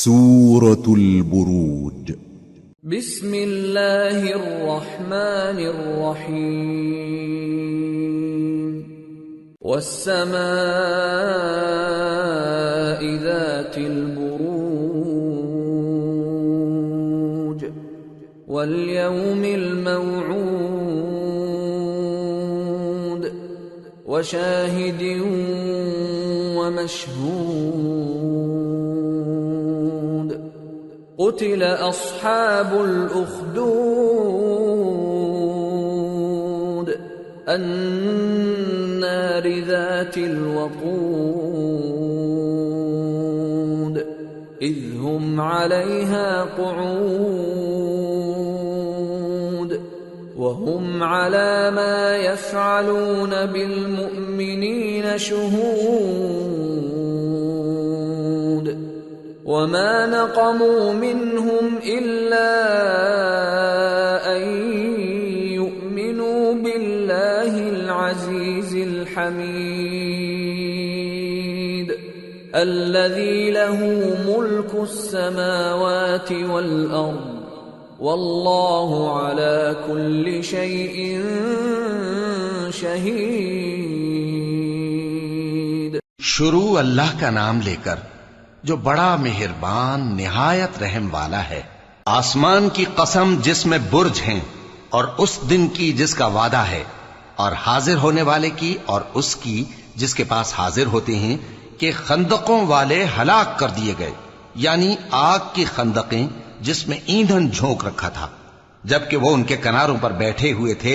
سورة البروج. بسم الله الرحمن الرحيم. والسماء ذات البروج واليوم الموعود وشاهد ومشهود. قتل أصحاب الأخدود النار ذات الوقود إذ هم عليها قعود وهم على ما يفعلون بالمؤمنين شهود. وما نقموا منهم إلا أن يؤمنوا بالله العزيز الحميد الذي له ملك السماوات والأرض والله على كل شيء شهيد. شروع اللہ کا نام لے کر جو بڑا مہربان نہایت رحم والا ہے. آسمان کی قسم جس میں برج ہیں اور اس دن کی جس کا وعدہ ہے، اور حاضر ہونے والے کی اور اس کی جس کے پاس حاضر ہوتے ہیں کہ خندقوں والے ہلاک کر دیے گئے، یعنی آگ کی خندقیں جس میں ایندھن جھونک رکھا تھا، جبکہ وہ ان کے کناروں پر بیٹھے ہوئے تھے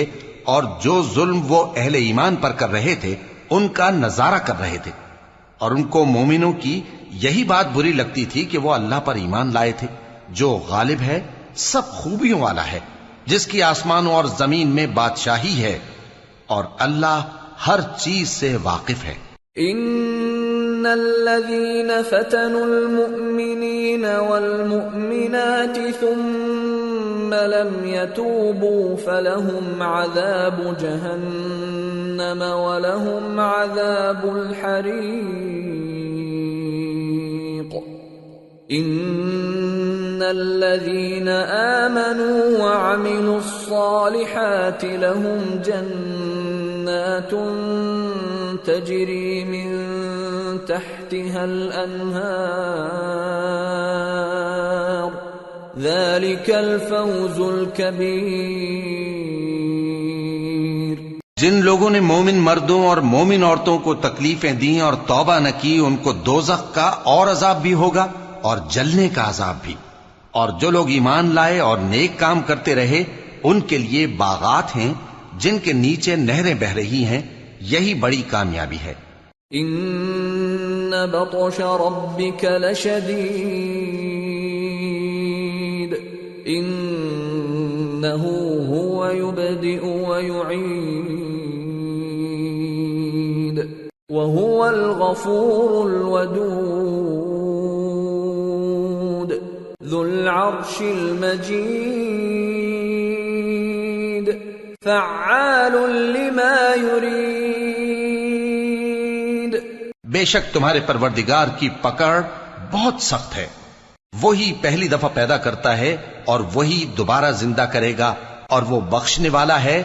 اور جو ظلم وہ اہل ایمان پر کر رہے تھے ان کا نظارہ کر رہے تھے، اور ان کو مومنوں کی یہی بات بری لگتی تھی کہ وہ اللہ پر ایمان لائے تھے جو غالب ہے، سب خوبیوں والا ہے، جس کی آسمانوں اور زمین میں بادشاہی ہے، اور اللہ ہر چیز سے واقف ہے. ان الذين فتنوا المؤمنين والمؤمنات ثم لم يتوبوا فلهم عذاب جهنم ولهم عذاب الحريق. ان الذين آمنوا وعملوا الصالحات لهم جنات تجري من تحتها الأنهار ذلك الفوز الكبير. جن لوگوں نے مومن مردوں اور مومن عورتوں کو تکلیفیں دیں اور توبہ نہ کی ان کو دوزخ کا اور عذاب بھی ہوگا اور جلنے کا عذاب بھی، اور جو لوگ ایمان لائے اور نیک کام کرتے رہے ان کے لیے باغات ہیں جن کے نیچے نہریں بہ رہی ہیں، یہی بڑی کامیابی ہے. ان بطش ربک لشدید انه هو يبدئ ويعيد وهو الغفور الودود ذو العرش المجيد فعال لما يريد. بے شک تمہارے پروردگار کی پکڑ بہت سخت ہے، وہی پہلی دفعہ پیدا کرتا ہے اور وہی دوبارہ زندہ کرے گا، اور وہ بخشنے والا ہے،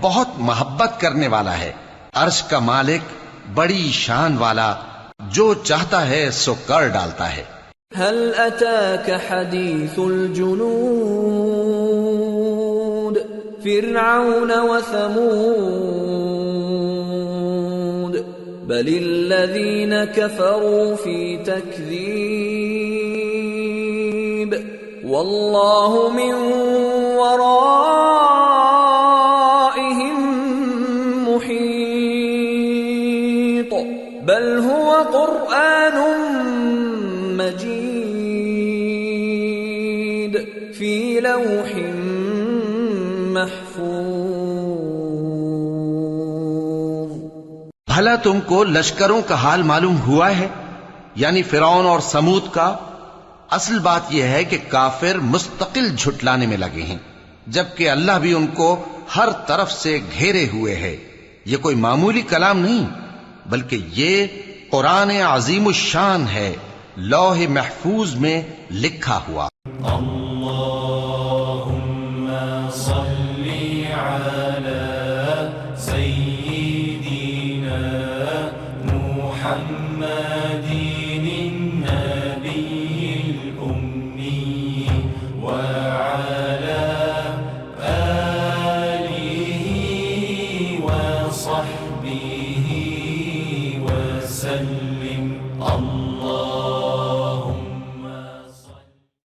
بہت محبت کرنے والا ہے، عرش کا مالک، بڑی شان والا، جو چاہتا ہے سو کر ڈالتا ہے. هل اتاك حديث الجنود فرعون وثمود بل الذين كفروا في تكذيب والله من ورائهم محيط بل هو قرآن مجيد في لوح محفوظ. بھلا تم کو لشکروں کا حال معلوم ہوا ہے، یعنی فرعون اور سمود کا؟ اصل بات یہ ہے کہ کافر مستقل جھٹلانے میں لگے ہیں، جبکہ اللہ بھی ان کو ہر طرف سے گھیرے ہوئے ہے۔ یہ کوئی معمولی کلام نہیں، بلکہ یہ قرآن عظیم الشان ہے، لوح محفوظ میں لکھا ہوا۔